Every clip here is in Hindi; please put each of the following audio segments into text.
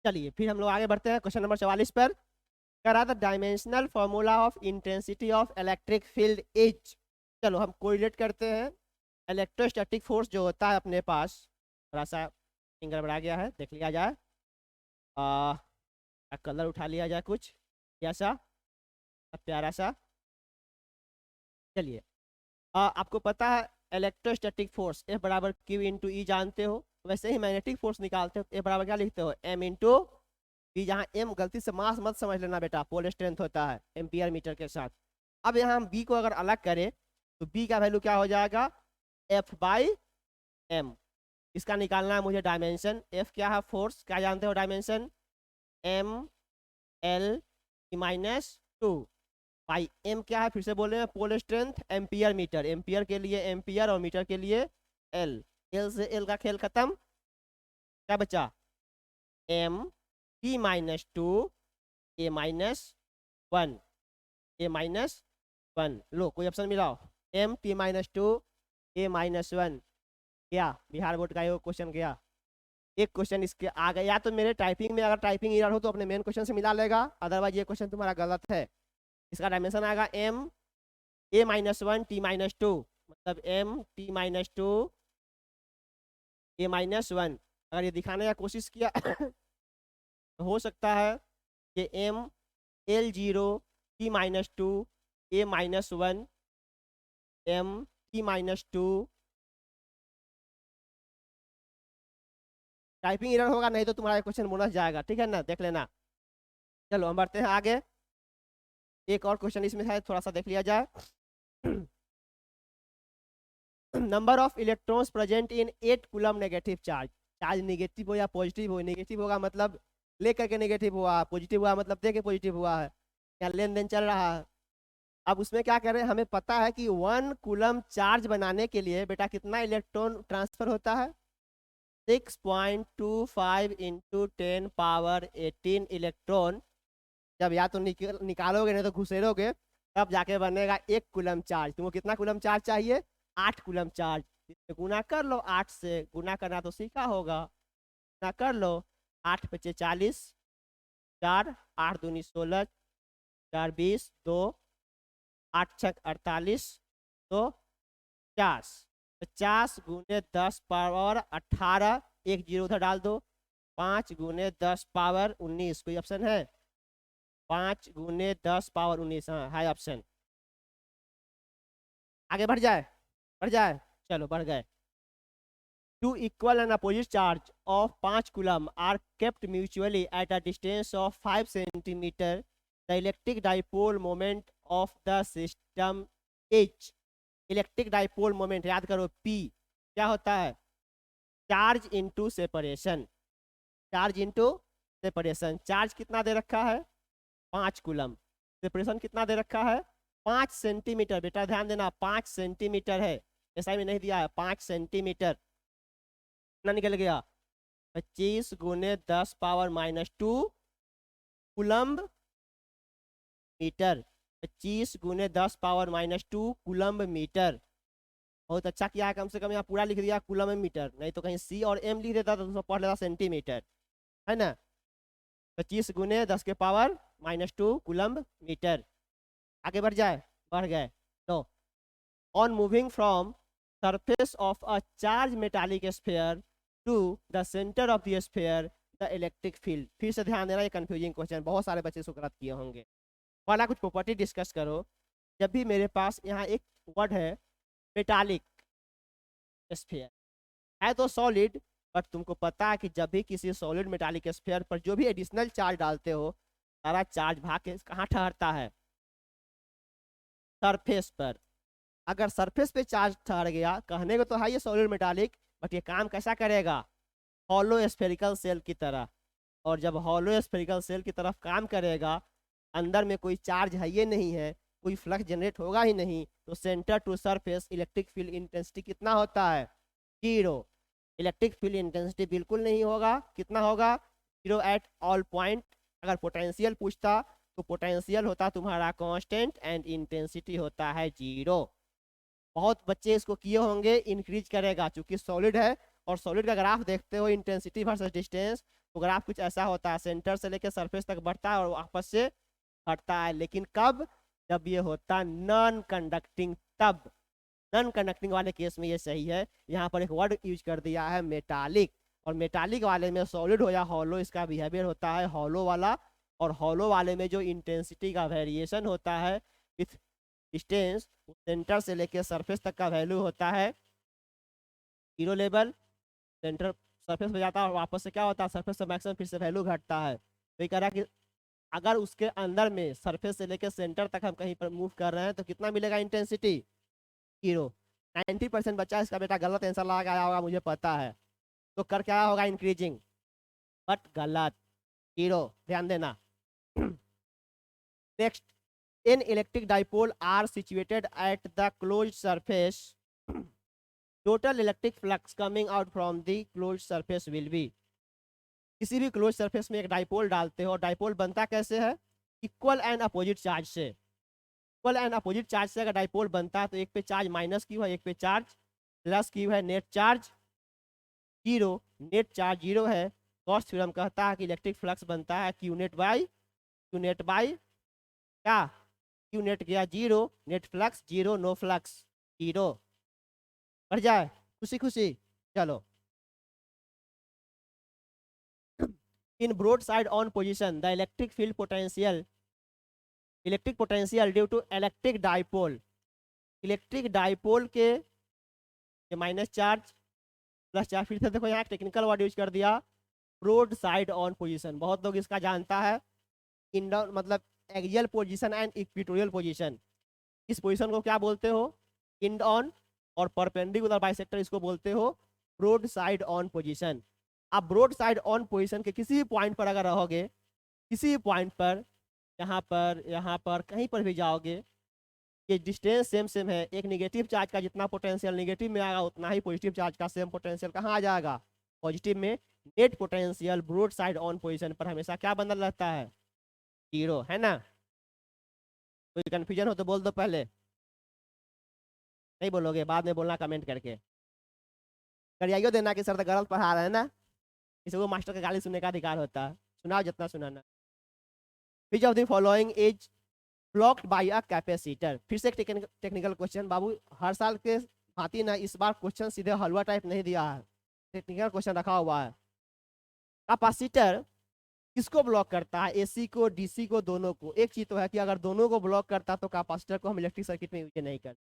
चलिए फिर हम लोग आगे बढ़ते हैं क्वेश्चन नंबर 44 पर। करा the dimensional formula of intensity of electric field is. चलो हम कोरिलेट करते हैं। इलेक्ट्रोस्टैटिक फोर्स जो होता है अपने पास, थोड़ा सा फिंगर बढ़ा गया है, देख लिया जाए। कलर उठा लिया जाए कुछ ऐसा प्यारा सा। चलिए आपको पता है इलेक्ट्रोस्टैटिक फोर्स F बराबर Q इंटू ई जानते हो। वैसे ही मैग्नेटिक फोर्स निकालते हो F बराबर क्या लिखते हो, M इंटू बी, जहाँ M गलती से मास मत समझ लेना बेटा, पोल स्ट्रेंथ होता है एम्पियर मीटर के साथ। अब यहाँ हम B को अगर अलग करें तो B का वैल्यू क्या हो जाएगा, F बाई M। इसका निकालना है मुझे डायमेंशन। F क्या है, फोर्स, क्या जानते हो dimension, M L minus 2 pi M क्या है, फिर से बोले pole strength ampere metre, ampere के लिए एम्पियर और मीटर के लिए L। L से L का खेल खत्म, क्या बचा, M P minus 2 A minus 1, A minus 1। लो कोई ऑप्शन मिलाओ, M P minus 2 A minus 1। क्या बिहार बोर्ड का ये क्वेश्चन गया, एक क्वेश्चन इसके आ गया। या तो मेरे टाइपिंग में अगर टाइपिंग एरर हो तो अपने मेन क्वेश्चन से मिला लेगा, अदरवाइज ये क्वेश्चन तुम्हारा गलत है। इसका डायमेंशन आएगा M A minus 1 T minus 2, मतलब M T minus 2 A minus 1। अगर ये दिखाने का कोशिश किया तो हो सकता है कि M L0 T minus 2 A minus 1 M T minus 2। Typing error होगा, नहीं तो तुम्हारा क्वेश्चन बोनस जाएगा, ठीक है ना, देख लेना। चलो हम बढ़ते हैं आगे। एक और क्वेश्चन इसमें है, थोड़ा सा देख लिया जाए। Number of electrons present in 8 coulomb negative charge. Charge negative हो या पॉजिटिव हो, नेगेटिव होगा मतलब ले करके नेगेटिव हुआ, पॉजिटिव हुआ मतलब दे के पॉजिटिव हुआ है, या लेन देन चल रहा है। अब उसमें क्या करें, हमें पता है कि 1 कूलम चार्ज बनाने के लिए बेटा कितना इलेक्ट्रॉन ट्रांसफर होता है, 6.25 इंटू 10 पावर 18 इलेक्ट्रॉन। जब या तो निकालोगे नहीं तो घुसेरोगे, तब जाके बनेगा 1 कूलम चार्ज। तुमको कितना कूलम चार्ज चाहिए, 8 कूलम चार्ज। इससे गुना कर लो, 8 से गुना करना तो सीखा होगा, गुना कर लो। 8 पचे 40, 4 8 दूनी 16, 4 20, 2 8 छक 48, 2 50। 50 गुने 10 पावर 18, एक जीरो उधर डाल दो। 5 गुने 10 पावर 19, कोई ऑप्शन है, 5 गुने 10 पावर 19, हाँ है ऑप्शन। आगे बढ़ जाए, बढ़ जाए, चलो बढ़ गए। Two equal and opposite charge of 5 coulomb are kept mutually at a distance of 5 centimeter. The electric dipole moment of the system H। Electric dipole moment याद करो P क्या होता है, charge into separation, charge into separation. Charge कितना दे रखा है, 5 कूलम, सेपरेशन कितना दे रखा है, 5 सेंटीमीटर। बेटा ध्यान देना 5 सेंटीमीटर है, ऐसा भी नहीं दिया है, 5 सेंटीमीटर। कितना निकल गया, 25 गुने 10 पावर माइनस 2 कूलम्ब मीटर। 25 गुने 10 पावर माइनस 2 कूलम्ब मीटर। बहुत अच्छा किया है, कम से कम यहाँ पूरा लिख दिया कूलम्ब मीटर, नहीं तो कहीं C और M लिख देता तो पढ़ लेता सेंटीमीटर, है ना। 25 गुने 10 के पावर माइनस 2 कूलम्ब मीटर। आगे बढ़ जाए, बढ़ गए। तो on moving from surface of a charge metallic sphere to the centre of the sphere the electric field. फिर से ध्यान देना, ये कंफ्यूजिंग क्वेश्चन, बहुत सारे बच्चे इसको गलत किए होंगे। वाला कुछ प्रॉपर्टी डिस्कस करो। जब भी मेरे पास यहाँ एक वर्ड है मेटालिक स्फीयर, है तो सॉलिड, बट तुमको पता है कि जब भी किसी सॉलिड मेटालिक स्फीयर पर जो भी एडिशनल चार्ज डालते हो, सारा चार्ज भाग के कहाँ ठहरता है, सरफेस पर। अगर सरफेस पे चार्ज ठहर गया, कहने को तो है ये सॉलिड मेटालिक, बट ये काम कैसा करेगा, हॉलो स्फेरिकल सेल की तरह। और जब हॉलो स्फेरिकल सेल की तरफ काम करेगा, अंदर में कोई चार्ज है ये नहीं है, कोई फ्लक्स जनरेट होगा ही नहीं, तो centre to surface electric field intensity कितना होता है, 0। इलेक्ट्रिक फील्ड इंटेंसिटी बिल्कुल नहीं होगा, कितना होगा, 0 एट ऑल पॉइंट। अगर पोटेंशियल पूछता तो पोटेंशियल होता तुम्हारा कांस्टेंट एंड इंटेंसिटी होता है 0। बहुत बच्चे इसको किए होंगे, इंक्रीज करेगा चूंकि सॉलिड है, और सॉलिड का ग्राफ देखते हो इंटेंसिटी वर्सेस डिस्टेंस, तो ग्राफ कुछ ऐसा होता है, सेंटर से लेकर सरफेस तक बढ़ता है और वापस से हटता है, लेकिन कब? जब ये होता है नॉन कंडक्टिंग, तब। नॉन कंडक्टिंग वाले केस में ये सही है। यहाँ पर एक वर्ड यूज कर दिया है मेटालिक, और मेटालिक वाले में सॉलिड हो या हॉलो इसका बिहेवियर होता है हॉलो वाला, और हॉलो वाले में जो इंटेंसिटी का वेरिएशन होता है विथ डिस्टेंस, सेंटर से लेकर सरफेस तक का वैल्यू होता है जीरो लेवल। सेंटर सरफेस पे जाता है और वापस से क्या होता है, सरफेस से मैक्सिमम फिर से वैल्यू घटता है। तो ये कह रहा है कि अगर उसके अंदर में सरफेस से लेकर सेंटर तक हम कहीं पर मूव कर रहे हैं तो कितना मिलेगा इंटेंसिटी? जीरो। 90% बच्चा इसका बेटा गलत आंसर लगा आया होगा, मुझे पता है। तो कर क्या होगा? इंक्रीजिंग, बट गलत, जीरो, ध्यान देना। Next, in electric dipole are situated at the closed surface, total electric flux coming out from the closed surface will be. किसी भी क्लोज सरफेस में एक डाइपोल डालते हो, डाइपोल बनता कैसे है? इक्वल एंड अपोजिट चार्ज से। इक्वल एंड अपोजिट चार्ज से अगर डाइपोल बनता है तो एक पे चार्ज माइनस क्यू है, एक पे चार्ज प्लस क्यू है, net charge zero. Net charge zero है, गॉस थ्योरम कहता है कि इलेक्ट्रिक फ्लक्स बनता है क्यू नेट बाई क्या? क्यू नेट गया zero, net flux zero, no flux zero. बढ़ जाए खुशी खुशी, चलो। In broad side on position the electric potential due to electric dipole, electric dipole के माइनस चार्ज प्लस चार्ज, फिर से देखो यहाँ टेक्निकल वर्ड यूज कर दिया, ब्रॉड साइड ऑन पोजीशन। बहुत लोग इसका जानता है, इंडोर मतलब axial position and equatorial position. इस पोजीशन को क्या बोलते हो? इंड ऑन, और परपेंडिकुलर बाइसेक्टर इसको बोलते हो ब्रॉड साइड ऑन पोजीशन। आप ब्रॉड साइड ऑन पोजीशन के किसी भी पॉइंट पर अगर रहोगे, किसी भी पॉइंट पर, यहाँ पर कहीं पर भी जाओगे, ये डिस्टेंस सेम सेम है। एक निगेटिव चार्ज का जितना पोटेंशियल नेगेटिव में आएगा उतना ही पॉजिटिव चार्ज का सेम पोटेंशियल कहाँ आ जाएगा? पॉजिटिव में। Net potential broad side on position पर हमेशा क्या बंधल रहता है? जीरो, है ना? कोई कंफ्यूजन हो तो बोल दो पहले, नहीं बोलोगे बाद में बोलना कमेंट करके। करियाइयो देना कि सर तो गलत पढ़ा रहे हैं ना, किसी को मास्टर का गाली सुनने का अधिकार होता है, सुनाओ जितना सुनाना। Which of the following is blocked by a capacitor? फिर से एक टेक्निकल क्वेश्चन बाबू, हर साल के भांति ना इस बार क्वेश्चन सीधे हलवा टाइप नहीं दिया है, टेक्निकल क्वेश्चन रखा हुआ है। कैपेसिटर किसको ब्लॉक करता है? एसी को, डीसी को, दोनों को? एक चीज तो है कि अगर दोनों को ब्लॉक करता तो कैपेसिटर को हम इलेक्ट्रिक सर्किट में यूज नहीं करते।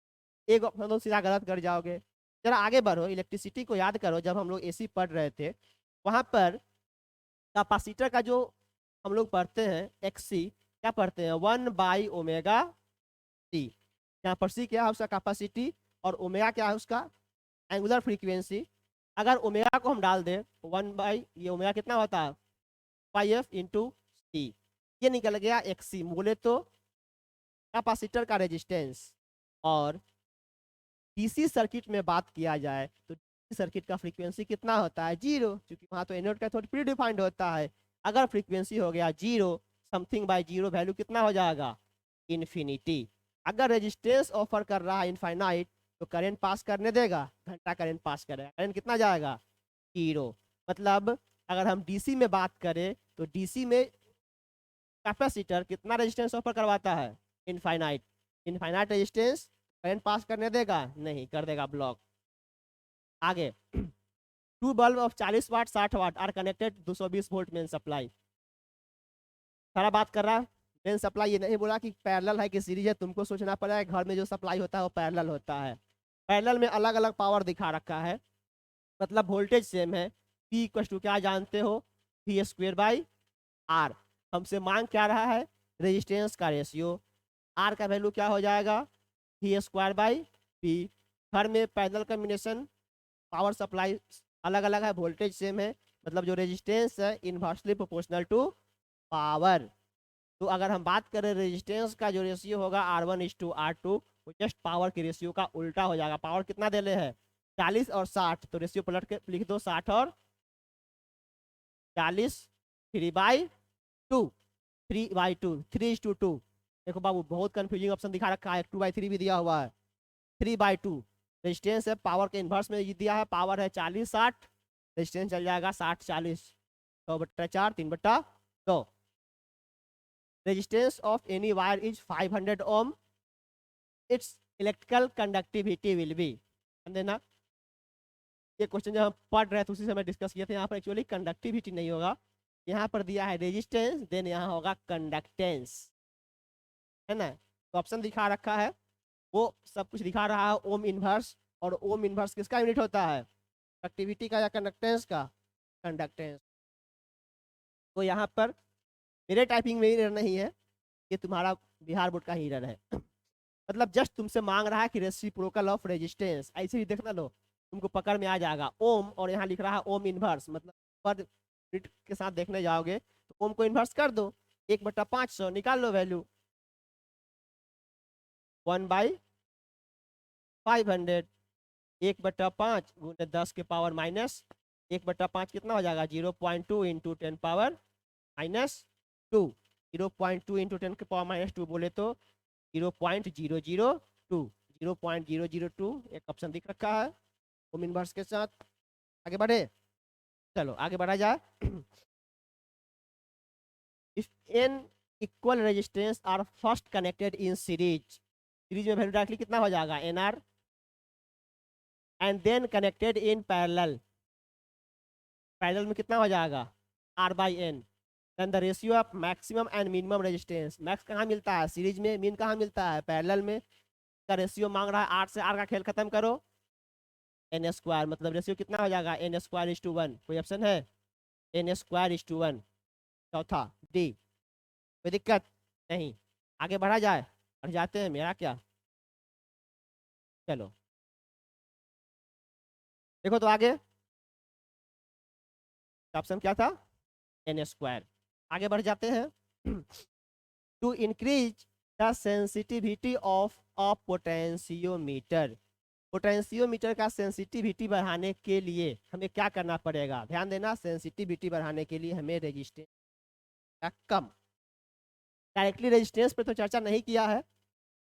एक ऑप्शन तो सीधा गलत कर जाओगे। जरा आगे बढ़ो, इलेक्ट्रिसिटी को याद करो, जब हम लोग एसी पढ़ रहे थे वहां पर कैपेसिटर का जो हम लोग पढ़ते हैं एक्सी, क्या पढ़ते हैं? 1/ओमेगा सी। यहाँ पर सी क्या है? उसका कैपेसिटी, और ओमेगा क्या है? उसका एंगुलर फ्रीक्वेंसी। अगर ओमेगा को हम डाल दें 1/, ये ओमेगा कितना होता है? 5f इंटू सी, ये निकल गया एक्सी। बोले तो कैपेसिटर का रेजिस्टेंस। और डीसी सर्किट में बात किया जाए तो डीसी सर्किट का फ्रीक्वेंसी कितना होता है? जीरो, क्योंकि वहां तो एनोड का थोड़ी प्री डिफाइंड होता है। अगर फ्रीक्वेंसी हो गया zero, something by zero, value कितना हो जाएगा? इन्फिनिटी। अगर रेजिस्टेंस ऑफर कर रहा है इनफाइनाइट तो करंट पास करने देगा? घंटा करंट पास करेगा, करंट कितना जाएगा? जीरो। मतलब अगर हम डीसी में बात करें तो डीसी में कैपेसिटर कितना रेजिस्टेंस ऑफर करवाता है? Infinite. Infinite resistance current pass करने देगा? नहीं, कर देगा ब्लॉक। आगे, two bulb of 40 watt 60 watt are connected 220 volt main supply. सारा बात कर रहा है मेन सप्लाई, ये नहीं बोला कि पैरेलल है कि सीरीज है। तुमको सोचना पड़ेगा, घर में जो सप्लाई होता है वो पैरेलल होता है। पैरेलल में अलग अलग पावर दिखा रखा है, मतलब वोल्टेज सेम है। P इक्वल टू क्या जानते हो? V²/R। हमसे मांग क्या रहा है? रेजिस्टेंस का रेशियो। R का वैल्यू क्या हो जाएगा? V²/P। घर में पैरेलल कॉम्बिनेशन, पावर सप्लाई अलग अलग है, वोल्टेज सेम है, मतलब जो रेजिस्टेंस है इनवर्सली प्रोपोर्शनल टू पावर। तो अगर हम बात करें रेजिस्टेंस का जो रेशियो होगा R1:R2, वो जस्ट पावर के रेशियो का उल्टा हो जाएगा। पावर कितना दे ले है? 40 और 60, तो रेशियो पलट के लिख दो 60 और 40, 3/2, 3/2, 3:2। देखो बाबू बहुत कंफ्यूजिंग ऑप्शन दिखा रखा है, 2/3 भी दिया हुआ है। 3/2 रेजिस्टेंस है, पावर के इन्वर्स में दिया है, पावर है 40 60, रेजिस्टेंस चल जाएगा 60 40। 100/4 3/2। Resistance of any wire is 500 ohm, its electrical conductivity will be. देना ये क्वेश्चन जब हम पढ़ रहे थे उसी समय डिस्कस किया था। यहाँ पर एक्चुअली कंडक्टिविटी नहीं होगा, यहाँ पर दिया है रेजिस्टेंस, देन यहाँ होगा कंडक्टेंस, है ना। तो ऑप्शन दिखा रखा है, वो सब कुछ दिखा रहा है ओम इनवर्स, और ओम इनवर्स किसका यूनिट होता है, कंडक्टिविटी का या कंडक्टेंस का, कंडक्टेंस। तो यहाँ पर मेरे टाइपिंग में एरर नहीं है, ये तुम्हारा बिहार बोर्ड का ही एरर है। मतलब जस्ट तुमसे मांग रहा है कि रेसिप्रोकल ऑफ रेजिस्टेंस, ऐसे ही देखना लो, तुमको पकड़ में आ जाएगा ओम, और यहाँ लिख रहा है ओम इनवर्स, मतलब पर यूनिट के साथ देखने जाओगे तो ओम को इनवर्स कर दो, 1/500 निकाल लो वैल्यू, 1/500, 1/5 गुणे 10 के पावर माइनस 1/5 कितना हो जाएगा, 0.2 इंटू 10 पावर -2, 0.2 इंटू 10 के पावर -2 बोले तो 0.002, 0.002 एक ऑप्शन दिख रखा है ओम इनवर्स के साथ। आगे बढ़े, चलो आगे बढ़ा जाए। If n equal resistance are first connected in series, series में वैल्यू डायरेक्टली कितना हो जाएगा nr, and then connected in parallel, parallel में कितना हो जाएगा r/n, then the ratio of maximum and minimum resistance, max कहाँ मिलता है सीरीज में, मीन कहाँ मिलता है पैरेलल में, का रेशियो मांग रहा है 8 से r का खेल खत्म करो, n², मतलब रेशियो कितना हो जाएगा n²:1, कोई ऑप्शन है, n²:1, चौथा डी, कोई दिक्कत नहीं। आगे बढ़ा जाए, बढ़ जाते हैं, मेरा क्या, चलो देखो तो आगे ऑप्शन क्या था, n²। आगे बढ़ जाते हैं। To increase the sensitivity of a potentiometer, potentiometer का सेंसिटिविटी बढ़ाने के लिए हमें क्या करना पड़ेगा, ध्यान देना, सेंसिटिविटी बढ़ाने के लिए हमें रेजिस्टेंस का कम, डायरेक्टली रेजिस्टेंस पे तो चर्चा नहीं किया है,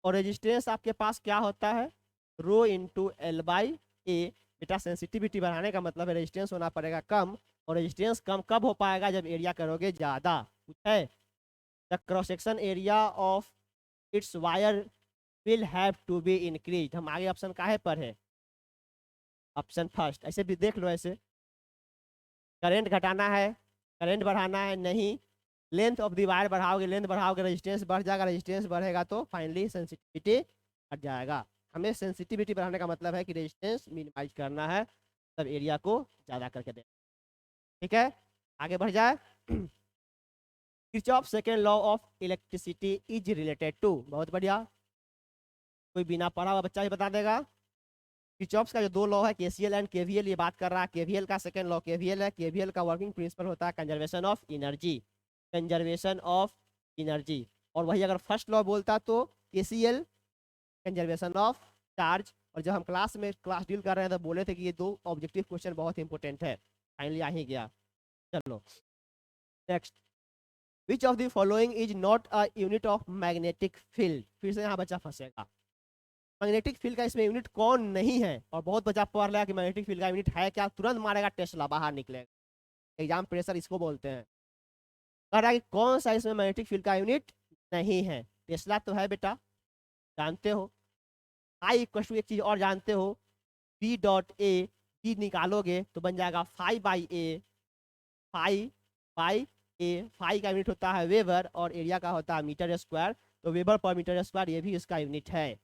और रेजिस्टेंस आपके पास क्या होता है, रो इंटू L/A। बेटा सेंसिटिविटी बढ़ाने का मतलब है रेजिस्टेंस होना पड़ेगा कम, और रेजिस्टेंस कम कब हो पाएगा, जब एरिया करोगे ज़्यादा, कुछ है, the cross section area of its wire will have to be increase. हम आगे ऑप्शन काहे पर है, ऑप्शन फर्स्ट, ऐसे भी देख लो, ऐसे करंट घटाना है, करंट बढ़ाना है नहीं, लेंथ ऑफ द वायर बढ़ाओगे, लेंथ बढ़ाओगे रेजिस्टेंस बढ़ जाएगा, रेजिस्टेंस बढ़ेगा तो फाइनली सेंसिटिविटी हट जाएगा। हमें सेंसिटिविटी बढ़ाने का मतलब है कि रेजिस्टेंस मिनिमाइज करना है, तब एरिया को ज़्यादा करके देना, ठीक है। आगे बढ़ जाए। Kirchhoff second law of electricity is related to, बहुत बढ़िया, कोई बिना पढ़ा हुआ बच्चा ही बता देगा। किरचॉफ का जो दो लॉ है KCL एंड KVL, ये बात कर रहा है KVL का सेकेंड लॉ KVL है। KVL का वर्किंग प्रिंसिपल होता है conservation of energy, conservation of energy, और वही अगर फर्स्ट लॉ बोलता तो KCL कंजर्वेशन ऑफ चार्ज। और जब हम क्लास डील कर रहे हैं तो बोले थे कि ये दो ऑब्जेक्टिव क्वेश्चन बहुत इंपॉर्टेंट है, फाइनली आ ही गया। चलो next, which of the following is not a unit of magnetic field, फिर से यहाँ बच्चा फंसेगा, मैग्नेटिक फील्ड का इसमें यूनिट कौन नहीं है, और बहुत बच्चा पढ़ रहा है कि मैग्नेटिक फील्ड का यूनिट है क्या, तुरंत मारेगा टेस्ला, बाहर निकलेगा, एग्जाम प्रेशर इसको बोलते हैं। कह रहा है कि कौन सा इसमें मैग्नेटिक फील्ड का यूनिट नहीं है, टेस्ला तो है बेटा, जानते हो। आई इक्वल टू एक चीज और जानते हो, B.A, B निकालोगे तो बन जाएगा 5/A, 5/A, 5 का यूनिट होता है वेबर, और एरिया का होता है मीटर स्क्वायर, तो वेबर पर मीटर स्क्वायर ये भी इसका यूनिट है।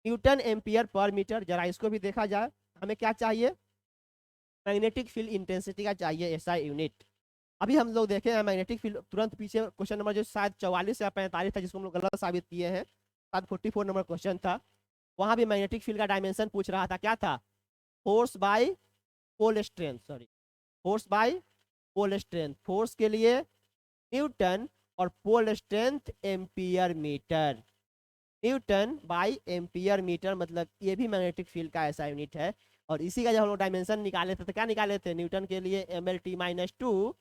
न्यूटन एम्पियर पर मीटर, जरा इसको भी देखा जाए, हमें क्या चाहिए, मैग्नेटिक फील्ड इंटेंसिटी का चाहिए ऐसा यूनिट। अभी हम लोग देखे हैं मैग्नेटिक फील्ड, तुरंत पीछे क्वेश्चन नंबर जो शायद 44 या 45 था, जिसको हम लोग गलत साबित किए हैं, शायद 44 नंबर क्वेश्चन था, वहां भी मैग्नेटिक फील्ड का डायमेंशन पूछ रहा था, क्या था, force by pole strength, sorry force by pole strength, force के लिए न्यूटन और pole strength ampere metre, newton by ampere metre, मतलब ये भी मैग्नेटिक फील्ड का ऐसा यूनिट है। और इसी का जब हम लोग डायमेंशन निकाले थे तो क्या निकाले थे, न्यूटन के लिए ML/T-2,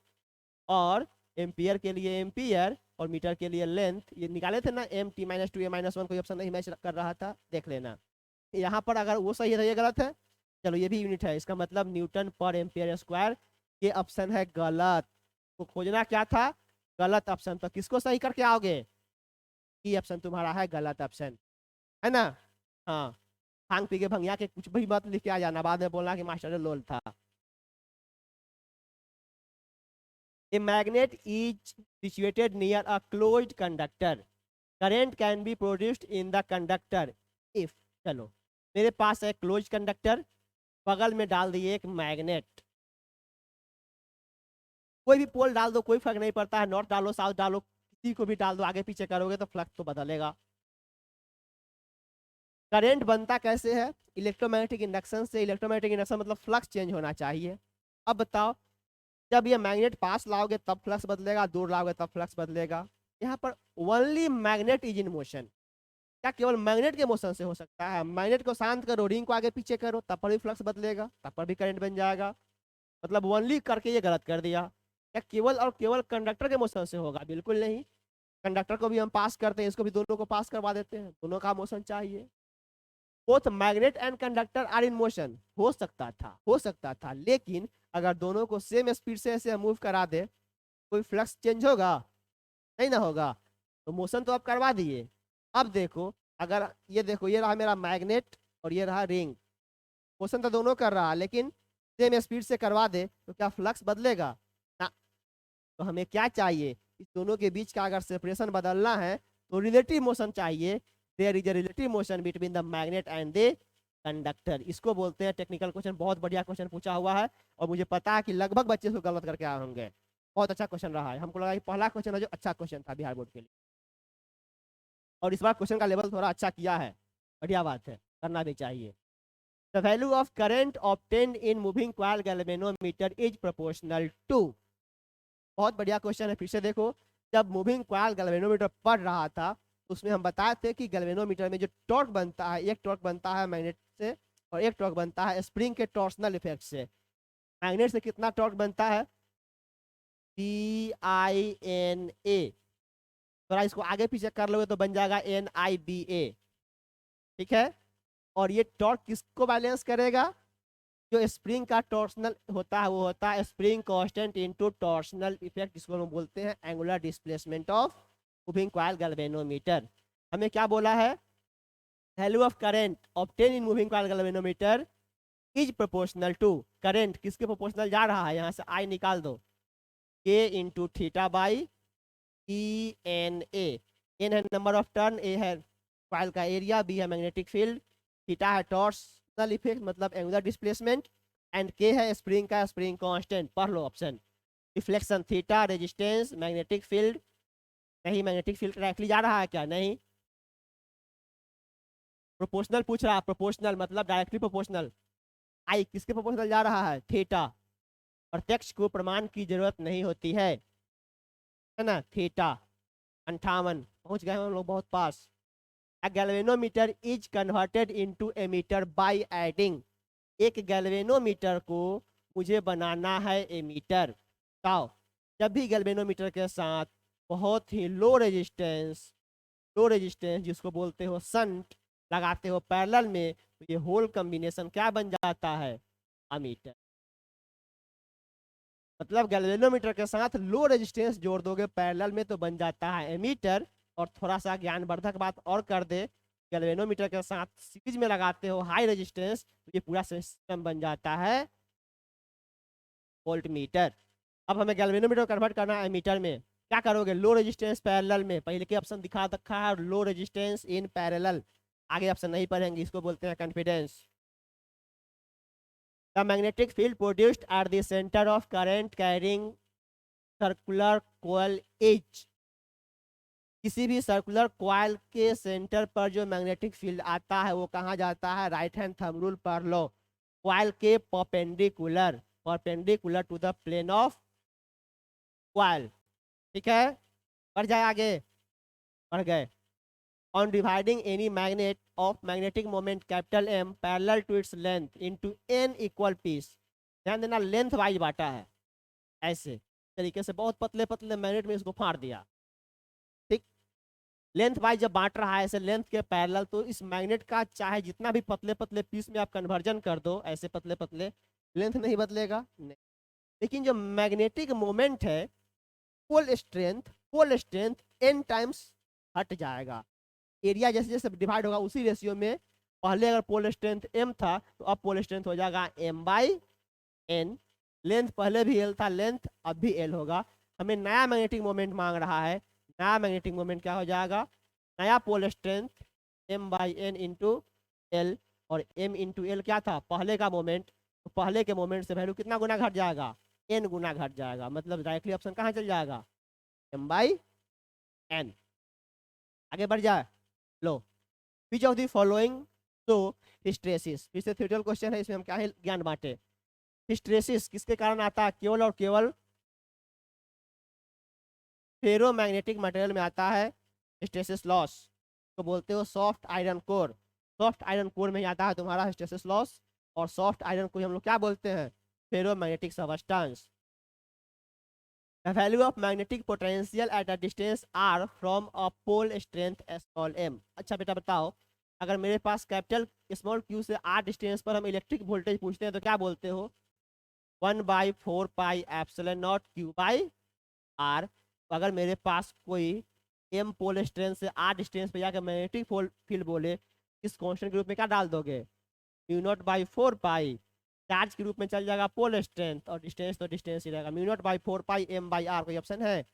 और एम्पियर के लिए एम्पियर, और मीटर के लिए लेंथ, ये निकाले थे ना, MT-2 A-1, कोई ऑप्शन नहीं मैच कर रहा था, देख लेना। यहाँ पर अगर वो सही है तो ये गलत है, चलो ये भी यूनिट है, इसका मतलब न्यूटन पर एम्पियर स्क्वायर ये ऑप्शन है गलत। तो खोजना क्या था? गलत ऑप्शन। तो किसको सही करके आओगे? ये ऑप्शन तुम्हारा है गलत ऑप्शन, है ना? हाँ, भांग पी के भंगिया के कुछ भी मत लिख के आ जाना, बाद में बोलना कि मास्टर ने लोल था। A magnet is situated near a closed conductor. Current can be produced in the conductor if, चलो मेरे पास है क्लोज कंडक्टर, बगल में डाल दिए एक मैग्नेट। कोई भी पोल डाल दो, कोई फर्क नहीं पड़ता है, नॉर्थ डालो साउथ डालो, किसी को भी डाल दो, आगे पीछे करोगे तो फ्लक्स तो बदलेगा। करंट बनता कैसे है? इलेक्ट्रोमैग्नेटिक इंडक्शन से। इलेक्ट्रोमैग्नेटिक इंडक्शन मतलब फ्लक्स चेंज होना चाहिए। अब बताओ, जब ये मैग्नेट पास लाओगे तब फ्लक्स बदलेगा, दूर लाओगे तब फ्लक्स बदलेगा। यहाँ पर only magnet is in motion. क्या केवल मैग्नेट के मोशन से हो सकता है? मैग्नेट को शांत करो, रिंग को आगे पीछे करो, तब पर भी फ्लक्स बदलेगा, तब पर भी करंट बन जाएगा। मतलब ओनली करके ये गलत कर दिया। क्या केवल और केवल कंडक्टर के मोशन से होगा? बिल्कुल नहीं। कंडक्टर को भी हम पास करते हैं, इसको भी दोनों को पास करवा देते हैं, दोनों का मोशन चाहिए। Both magnet and conductor are in motion. हो सकता था, लेकिन अगर दोनों को सेम स्पीड से ऐसे मूव करा दे, कोई फ्लक्स चेंज होगा? नहीं ना होगा। तो मोशन तो आप करवा दिए। अब देखो, अगर ये देखो, ये रहा मेरा मैग्नेट और ये रहा रिंग, मोशन तो दोनों कर रहा, लेकिन सेम स्पीड से करवा दे तो क्या फ्लक्स बदलेगा? ना। तो हमें क्या चाहिए? इस दोनों के बीच का अगर सेपरेशन बदलना है तो रिलेटिव मोशन चाहिए। There is a relative motion between the magnet and the conductor. इसको बोलते हैं टेक्निकल क्वेश्चन। बहुत बढ़िया क्वेश्चन पूछा हुआ है, और मुझे पता है कि लगभग बच्चे इसको गलत करके आए होंगे। बहुत अच्छा क्वेश्चन रहा है, हमको लगा कि पहला क्वेश्चन है जो अच्छा क्वेश्चन था बिहार बोर्ड के लिए, और इस बार क्वेश्चन का लेवल थोड़ा अच्छा किया है। बढ़िया बात है, करना भी चाहिए। The value of current obtained in moving coil galvanometer is proportional to. बहुत बढ़िया क्वेश्चन है, फिर से देखो। जब मूविंग कॉइल गैल्वेनोमीटर पढ़ रहा था, उसमें हम बताए थे कि गैल्वेनोमीटर में जो टॉर्क बनता है, एक टॉर्क बनता है मैग्नेट से और एक टॉर्क बनता है स्प्रिंग के टॉर्सनल इफेक्ट से। मैग्नेट से कितना टॉर्क बनता है? TINA। थोड़ा इसको आगे पीछे कर लोगे तो बन जाएगा NIBA। ठीक है। और ये टॉर्क किसको बैलेंस करेगा? जो स्प्रिंग का टॉर्सनल होता है वो होता है spring constant into torsional effect, जिसको हम बोलते हैं angular displacement of moving coil galvanometer. हमें क्या बोला है? Value of current obtain in moving coil galvanometer is proportional to. Current किसके प्रोपोर्शनल जा रहा है? यहाँ से आई निकाल दो, K into theta by ENA। N है नंबर ऑफ टर्न, ए है कॉइल का एरिया, बी है मैग्नेटिक फील्ड, थीटा है टॉर्सनल इफेक्ट मतलब एंगुलर डिस्प्लेसमेंट, एंड के है स्प्रिंग का स्प्रिंग कांस्टेंट। पढ़ लो option. Reflection theta, resistance, magnetic field. नहीं, मैग्नेटिक फील्ड डायरेक्टली जा रहा है क्या? नहीं। प्रोपोर्शनल पूछ रहा है, प्रोपोर्शनल मतलब डायरेक्टली प्रोपोर्शनल। आई किसके प्रोपोर्शनल जा रहा है? थीटा। प्रत्यक्ष को प्रमाण की जरूरत नहीं होती है ना? थीटा 58। पहुंच गए हम लोग बहुत पास। A galvanometer is converted into a meter by adding। एक गैल्वेनोमीटर को मुझे बनाना है एमीटर। बताओ, जब भी गैल्वेनोमीटर के साथ बहुत ही लो रेजिस्टेंस जिसको बोलते हो शंट लगाते हो पैरेलल में, तो ये होल कॉम्बिनेशन क्या बन जाता है? अमीटर। मतलब गैल्वेनोमीटर के साथ लो रेजिस्टेंस जोड़ दोगे पैरेलल में तो बन जाता है एमीटर। और थोड़ा सा ज्ञानवर्धक बात और कर दे, गैल्वेनोमीटर के साथ सीरीज में लगाते हो हाई रेजिस्टेंस तो ये पूरा सिस्टम बन जाता है वोल्टमीटर। अब हमें गैल्वेनोमीटर कन्वर्ट करना है एमीटर में। क्या करोगे? लो रेजिस्टेंस पैरेलल में, पहले के ऑप्शन दिखा रखा है, लो रेजिस्टेंस इन पैरेलल। आगे ऑप्शन नहीं पढ़ेंगे, इसको बोलते हैं confidence. The magnetic field produced at the centre of current carrying circular coil is. किसी भी सर्कुलर कॉइल के सेंटर पर जो मैग्नेटिक फील्ड आता है वो कहाँ जाता है? राइट हैंड थंब रूल पढ़ लो। कॉइल के perpendicular to the plane of coil. ठीक है, बढ़ जाए आगे। बढ़ गए। On dividing any magnet of magnetic moment capital M parallel to its length into n equal piece. ध्यान देना, लेंथ वाइज बांटा है। ऐसे तरीके से बहुत पतले पतले मैग्नेट में इसको फाड़ दिया। ठीक, लेंथ वाइज जब बांट रहा है ऐसे लेंथ के पैरेलल, तो इस मैग्नेट का चाहे जितना भी पतले पतले पीस में आप कन्वर्जन कर दो, ऐसे पतले पतले, लेंथ नहीं बदलेगा। नहीं। लेकिन जो मैग्नेटिक मोमेंट है पोल स्ट्रेंथ n टाइम्स हट जाएगा। एरिया जैसे जैसे डिवाइड होगा उसी रेशियो में, पहले अगर पोल स्ट्रेंथ m था तो अब पोल स्ट्रेंथ हो जाएगा m/n। लेंथ पहले भी l था, लेंथ अब भी l होगा। हमें नया मैग्नेटिक मोमेंट मांग रहा है, नया मैग्नेटिक मोमेंट क्या हो जाएगा, नया pole strength m/n into l, और m इंटू l क्या था, पहले का मोमेंट, तो पहले के मोमेंट से वैल्यू कितना गुना घट जाएगा, n गुना घट जाएगा। मतलब डायरेक्टली ऑप्शन कहाँ चल जाएगा, m/n। आगे बढ़ जाए, लो, विच ऑफ द फॉलोइंग तो हिस्ट्रेसिस, फिर से थ्योरेटिकल क्वेश्चन है, इसमें हम क्या है ज्ञान बांटे। हिस्ट्रेसिस किसके कारण आता है, केवल और केवल फेरोमैग्नेटिक मटेरियल में आता है। हिस्ट्रेसिस लॉस तो बोलते हो soft iron core, soft iron core में ही आता है तुम्हारा हिस्ट्रेसिस लॉस, और सॉफ्ट आयरन को हम लोग क्या बोलते हैं, ferromagnetic substance. The value of magnetic potential at a distance r from a pole strength small m। अच्छा बेटा बताओ, अगर मेरे पास कैपिटल स्मॉल q से r डिस्टेंस पर हम इलेक्ट्रिक वोल्टेज पूछते हैं तो क्या बोलते हो, 1/4πε0 q बाई r। अगर मेरे पास कोई m पोल स्ट्रेंथ से r डिस्टेंस पे जाकर मैग्नेटिक फील्ड बोले, इस कांस्टेंट के रूप में क्या डाल दोगे, μ0/4π, चार्ज के रूप में चल जाएगा पोल स्ट्रेंथ, और डिस्टेंस तो डिस्टेंस ही रहेगा, μ0/4πm/r। कोई ऑप्शन है,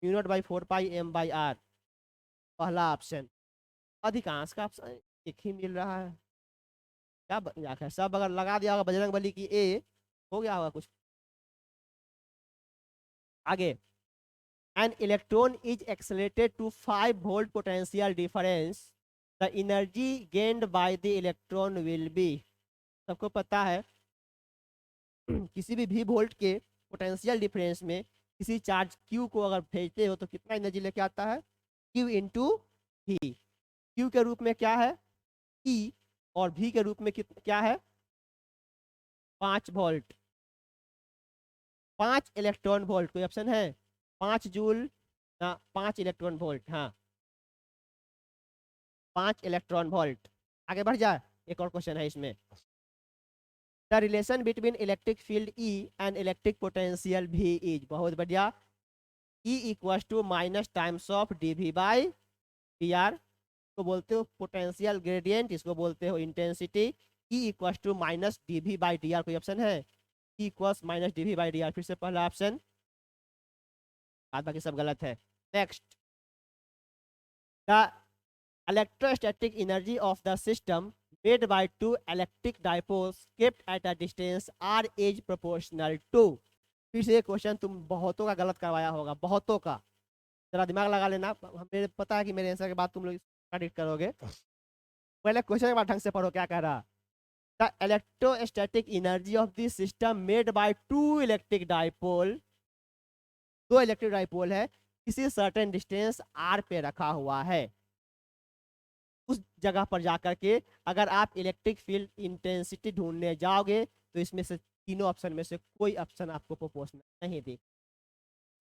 μ0/4πm/r पहला ऑप्शन। अधिकांश का ऑप्शन एक ही मिल रहा है, क्या मजाक है, सब अगर लगा दिया होगा बजरंग बली की ए, हो गया होगा कुछ। आगे, an electron is accelerated to 5 volt potential difference, the energy gained by the electron will be। सबको पता है किसी भी v वोल्ट के पोटेंशियल डिफरेंस में किसी चार्ज q को अगर भेजते हो तो कितना एनर्जी लेके आता है, q इंटू v। q के रूप में क्या है e, और v के रूप में क्या है 5 वोल्ट, 5 इलेक्ट्रॉन वोल्ट। कोई ऑप्शन है, 5 जूल ना 5 इलेक्ट्रॉन वोल्ट, हाँ 5 इलेक्ट्रॉन वोल्ट। आगे बढ़ जाए, एक और क्वेश्चन है इसमें, the relation between electric field E and electric potential V is. बहुत बढ़िया, E equal to minus times of dV by dr को बोलते हो पोटेंशियल ग्रेडियंट, इसको बोलते हो intensity. E equal to minus dV by dr। कोई ऑप्शन है, E equals minus dV by dr। फिर से पहला ऑप्शन, बाद बाकी सब गलत है। Next, the electrostatic energy of the system made by two electric dipoles kept at a distance r is proportional to। फिर से क्वेश्चन तुम बहुतों का गलत करवाया होगा, बहुतों का, जरा दिमाग लगा लेना, हमें पता है कि मेरे आंसर के बाद तुम लोग क्रेडिट करोगे। पहले क्वेश्चन के बाद ढंग से पढ़ो क्या कह रहा, the electrostatic energy of the system made by two electric dipole, दो इलेक्ट्रिक डाइपोल है, किसी सर्टेन डिस्टेंस r पे रखा हुआ है, उस जगह पर जाकर के अगर आप इलेक्ट्रिक फील्ड इंटेंसिटी ढूंढने जाओगे तो इसमें से तीनों ऑप्शन में से कोई ऑप्शन आपको प्रोपोर्शनल नहीं दे,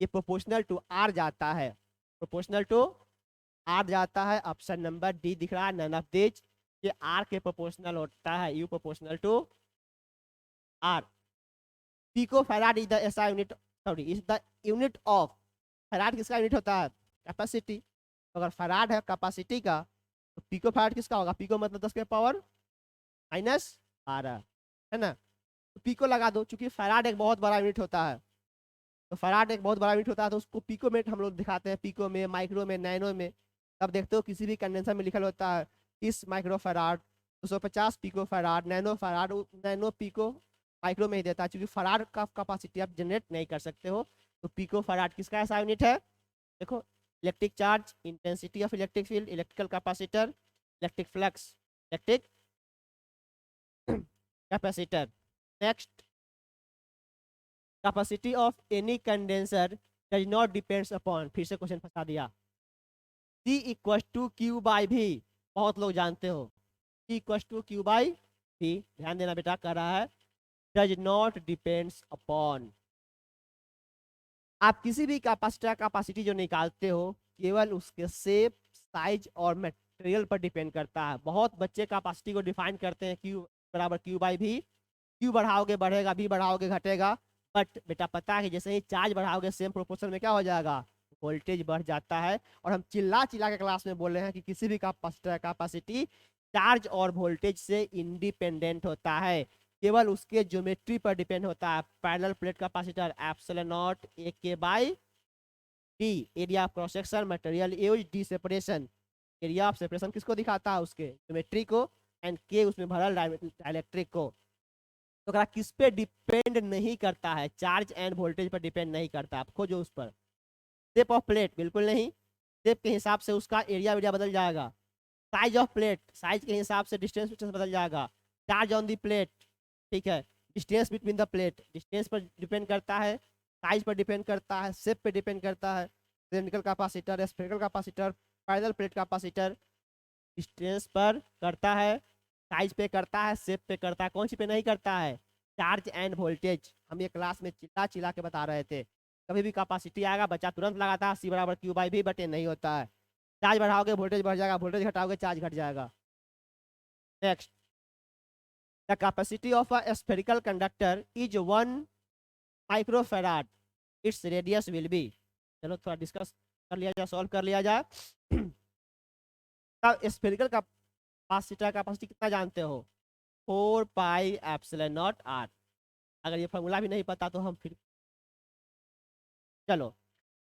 ये प्रोपोर्शनल टू आर जाता है, प्रोपोर्शनल टू आर जाता है। ऑप्शन नंबर डी दिख रहा है, नन ऑफ दिस, ये आर के प्रोपोर्शनल होता है, U proportional to R. Pico farad is the SI unit, sorry is the unit of, farad किसका यूनिट होता है, कैपेसिटी। तो अगर फैराड है कैपेसिटी का तो पिको फैराड किसका होगा, पिको मतलब 10 के पावर -12 है ना, तो पिको लगा दो, चूंकि फैराड एक बहुत बड़ा यूनिट होता है, तो फैराड एक बहुत बड़ा यूनिट होता है तो उसको पिको में हम लोग दिखाते हैं, पिको में, माइक्रो में, नैनो में। तब देखते हो किसी भी कंडेंसर में लिखा होता है 30 micro farad, 250 pico farad, nano farad, nano pico micro में ही देता है, क्योंकि फैराड का कैपेसिटी आप जनरेट नहीं कर सकते हो। तो पिको फैराड किसका ऐसा यूनिट है, देखो, electric charge, intensity of electric field, electrical capacitor, electric flux, electric capacitor. Next, capacity of any condenser does not depends upon, फिर से क्वेश्चन फंसा दिया, C equal to Q by V, बहुत लोग जानते हो, C equal to Q by V, ध्यान देना बेटा, कर रहा है डज नॉट डिपेंड्स अपॉन। आप किसी भी कैपेसिटर कैपेसिटी जो निकालते हो केवल उसके शेप, साइज और मटेरियल पर डिपेंड करता है। बहुत बच्चे कैपेसिटी को डिफाइन करते हैं Q बराबर क्यू बाई भी, क्यू बढ़ाओगे बढ़ेगा, भी बढ़ाओगे घटेगा, बट बेटा पता है कि जैसे ही चार्ज बढ़ाओगे सेम प्रोपोर्शन में क्या हो जाएगा, वोल्टेज बढ़ जाता है। और हम चिल्ला चिल्ला के क्लास में बोल रहे हैं कि किसी भी कैपेसिटर कैपेसिटी चार्ज और वोल्टेज से इंडिपेंडेंट होता है, केवल उसके ज्योमेट्री पर डिपेंड होता है। Parallel plate capacitor epsilon naught A K by D, area of cross section, material use, D separation, area of separation किसको दिखाता है, उसके ज्योमेट्री को, एंड के उसमें भरल डाइलेक्ट्रिक को। तो अगर किस पे डिपेंड नहीं करता है, चार्ज एंड वोल्टेज पर डिपेंड नहीं करता, आप खोजो उस पर। शेप ऑफ प्लेट बिल्कुल नहीं, शेप के हिसाब से उसका एरिया एरिया बदल जाएगा। साइज ऑफ प्लेट, साइज के हिसाब से डिस्टेंस डिस्टेंस बदल जाएगा। चार्ज ऑन दी प्लेट, ठीक है, distance between the plate, distance पर डिपेंड करता है, साइज पर डिपेंड करता है, शेप पे डिपेंड करता है। Cylindrical capacitor, spherical capacitor, parallel plate capacitor distance पर करता है, साइज पे करता है, शेप पे करता है, कौन सी पे नहीं करता है, चार्ज एंड वोल्टेज। हम ये क्लास में चिल्ला चिल्ला के बता रहे थे। कभी भी कैपेसिटी आएगा बच्चा तुरंत लगाता है सी बराबर क्यू बाई भी, बटे नहीं होता है। चार्ज बढ़ाओगे वोल्टेज बढ़ जाएगा, वोल्टेज घटाओगे चार्ज घट जाएगा। Next, the capacity of a spherical conductor is 1 microfarad, its radius will be. चलो थोड़ा डिस्कस कर लिया जाए, सॉल्व कर लिया जाए। तब स्फेरिकल कैपेसिटर कैपेसिटी कितना जानते हो, 4 पाई एप्सिलॉन नॉट आर। अगर ये फॉर्मूला भी नहीं पता तो हम फिर चलो,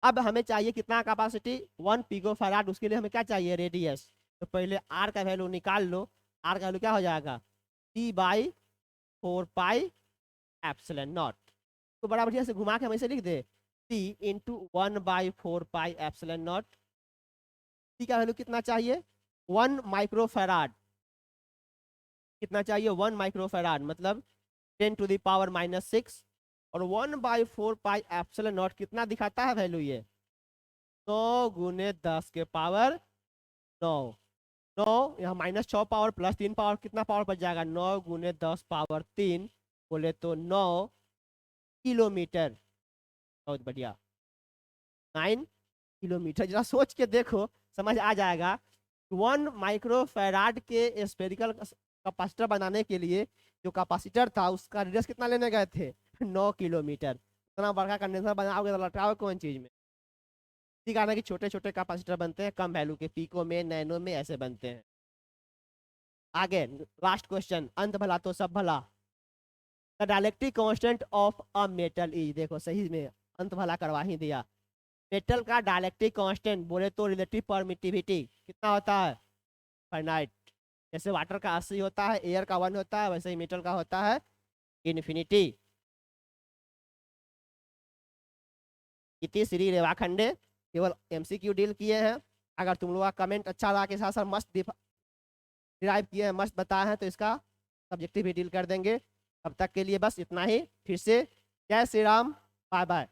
अब हमें चाहिए कितना कैपेसिटी, 1 पिकोफैराड। उसके लिए हमें क्या चाहिए, रेडियस। तो पहले आर का वैल्यू निकाल लो। आर का वैल्यू क्या हो जाएगा, T by 4 pi epsilon naught. तो बड़ा बढ़िया से घुमा के हम ऐसे लिख दे, T into 1 by 4 pi epsilon naught. T का वैल्यू कितना चाहिए, 1 माइक्रोफैराड। कितना चाहिए, 1 माइक्रोफैराड, मतलब 10 टू द पावर -6। और 1 बाई 4 पाई एप्सिलॉन नॉट कितना दिखाता है वैल्यू, ये 9 गुने 10 के पावर 9। 9 यहाँ -6 पावर प्लस 3 पावर, कितना पावर बच जाएगा, 9 गुने 10 पावर 3, बोले तो 9 किलोमीटर। बहुत बढ़िया, 9 किलोमीटर। जरा सोच के देखो, समझ आ जाएगा। 1 माइक्रोफैराड के स्फेरिकल कैपेसिटर बनाने के लिए जो कैपेसिटर था उसका रेडियस कितना लेने गए थे, 9 किलोमीटर। इतना बड़का कंडेंसर बनाओगे तो लटकाओगे कौन चीज में। ठीक है ना, कि छोटे छोटे कैपेसिटर बनते हैं कम वैल्यू के, पीको में, नैनो में, ऐसे बनते हैं। आगे लास्ट क्वेश्चन, अंत भला तो सब भला। The dielectric constant of a metal is, देखो सही में अंत भला करवा ही दिया। मेटल का डायलेक्ट्रिक कांस्टेंट बोले तो रिलेटिव परमिटिविटी कितना होता है, फाइनाइट। जैसे वाटर का 80 होता है, एयर का 1 होता है, वैसे ही मेटल का होता है इन्फिनिटी। इति श्री रेवाखंडे, केवल एमसीक्यू डील किए हैं। अगर तुम लोग का कमेंट अच्छा रहा, के साथ साथ मस्त डिराइव किए हैं, मस्त बताए हैं, तो इसका सब्जेक्टिव भी डील कर देंगे। तब तक के लिए बस इतना ही। फिर से जय श्री राम, बाय बाय।